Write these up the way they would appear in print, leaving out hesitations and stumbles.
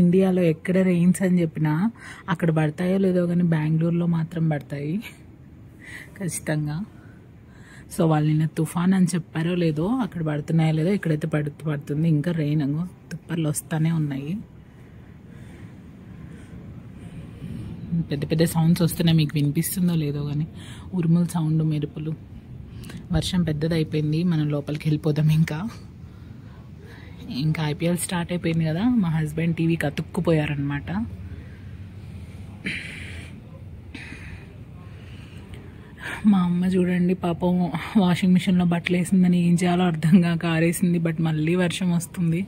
ఇండియాలో ఎక్కడ రెయిన్స్ అని చెప్పినా అక్కడ పడతాయో లేదో కానీ బెంగళూరులో మాత్రం పడతాయి ఖచ్చితంగా. సో వాళ్ళు నిన్న తుఫాన్ అని చెప్పారో లేదో, అక్కడ పడుతున్నాయో లేదో, ఇక్కడైతే పడుతుంది. ఇంకా రెయిన్ తుప్పర్లు వస్తూనే ఉన్నాయి. పెద్ద పెద్ద సౌండ్స్ వస్తున్నాయి, మీకు వినిపిస్తుందో లేదో కానీ ఉరుముల సౌండ్, మెరుపులు. వర్షం పెద్దది అయిపోయింది, మనం లోపలికి వెళ్ళిపోదాం. ఇంకా ఐపీఎల్ స్టార్ట్ అయిపోయింది కదా, మా హస్బెండ్ టీవీకి అతుక్కుపోయారనమాట. మా అమ్మ చూడండి పాపం వాషింగ్ మిషన్లో బట్టలు వేసిందని ఏం చేయాలో అర్థం కాక ఆరేసింది. బట్ మళ్ళీ వర్షం వస్తుంది,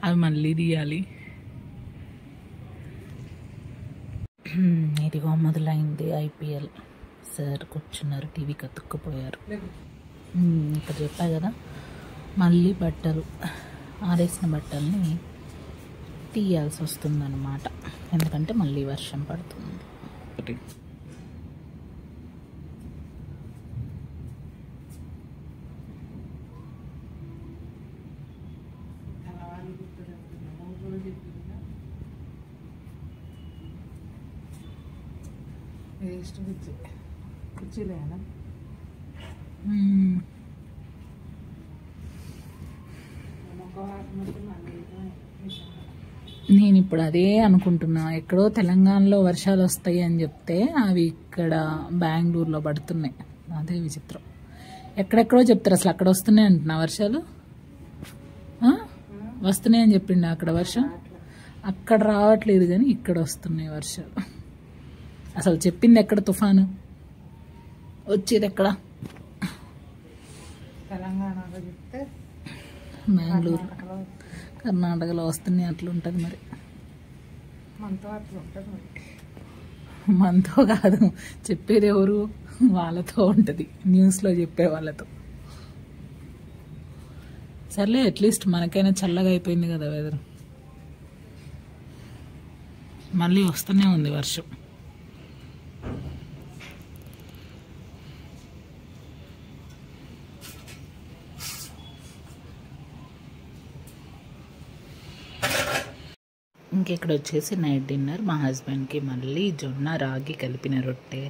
అవి మళ్ళీ తీయాలి. ఇదిగో మొదలైంది ఐపీఎల్. సార్ కూర్చున్నారు, టీవీకి అతుక్కుపోయారు. ఇక్కడ చెప్పా కదా, మళ్ళీ బట్టలు ఆరేసిన బట్టల్ని తీయాల్సి వస్తుందన్నమాట, ఎందుకంటే మళ్ళీ వర్షం పడుతుంది. నేను ఇప్పుడు అదే అనుకుంటున్నా, ఎక్కడో తెలంగాణలో వర్షాలు వస్తాయి అని చెప్తే అవి ఇక్కడ బెంగళూరులో పడుతున్నాయి. అదే విచిత్రం, ఎక్కడెక్కడో చెప్తారు, అసలు అక్కడ వస్తున్నాయి అంటున్నా వర్షాలు. వస్తున్నాయి అని చెప్పిండు అక్కడ వర్షం, అక్కడ రావట్లేదు కానీ ఇక్కడ వస్తున్నాయి వర్షాలు. అసలు చెప్పింది ఎక్కడ తుఫాను, వచ్చేది ఎక్కడ? తెలంగాణలో చెప్తే బెంగళూరు, కర్ణాటకలో వస్తున్నాయి. అట్లుంటుంది మరి, మనతో అట్లుంటుంది మరి. మనతో కాదు, చెప్పేది ఎవరు? వాళ్ళతో ఉంటుంది, న్యూస్లో చెప్పే వాళ్ళతో. సర్లే, అట్లీస్ట్ మనకైనా చల్లగా అయిపోయింది కదా వెదర్. మళ్ళీ వస్తూనే ఉంది వర్షం. ఇంకెక్కడ వచ్చేసి నైట్ డిన్నర్. మా హస్బెండ్కి మళ్ళీ జొన్న రాగి కలిపిన రొట్టె,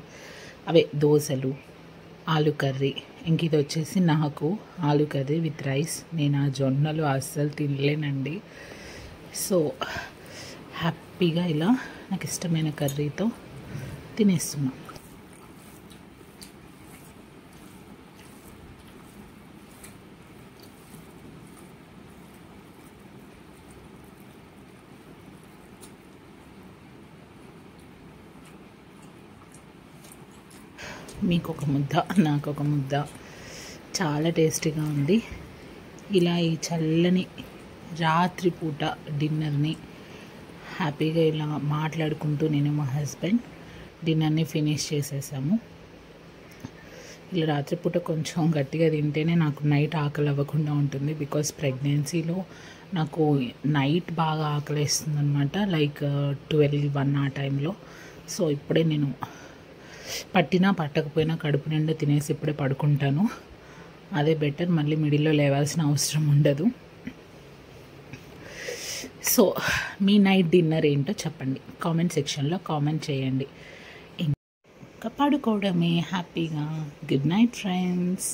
అవే దోశలు, ఆలు కర్రీ. ఇంక ఇది వచ్చేసి నాకు ఆలు కర్రీ విత్ రైస్. నేను ఆ జొన్నలు అస్సలు తినలేనండి. సో హ్యాపీగా ఇలా నాకు ఇష్టమైన కర్రీతో తినేస్తున్నాను. మీకు ఒక ముద్ద, నాకు ఒక ముద్ద. చాలా టేస్టీగా ఉంది. ఇలా ఈ చల్లని రాత్రిపూట డిన్నర్ని హ్యాపీగా ఇలా మాట్లాడుకుంటూ నేను మా హస్బెండ్ డిన్నర్ని ఫినిష్ చేసేసాము. ఇలా రాత్రిపూట కొంచెం గట్టిగా తింటేనే నాకు నైట్ ఆకలి అవ్వకుండా ఉంటుంది. బికాస్ ప్రెగ్నెన్సీలో నాకు నైట్ బాగా ఆకలిస్తుంది అనమాట, లైక్ 12-1 ఆ టైంలో. సో ఇప్పుడే నేను పట్టినా పట్టకపోయినా కడుపు నిండా తినేసి ఇప్పుడే పడుకుంటాను. అదే బెటర్, మళ్ళీ మిడిల్లో లేవాల్సిన అవసరం ఉండదు. సో మీ నైట్ డిన్నర్ ఏంటో చెప్పండి, కామెంట్ సెక్షన్లో కామెంట్ చేయండి. ఇంకా పడుకోవడమే హ్యాపీగా. Good night friends.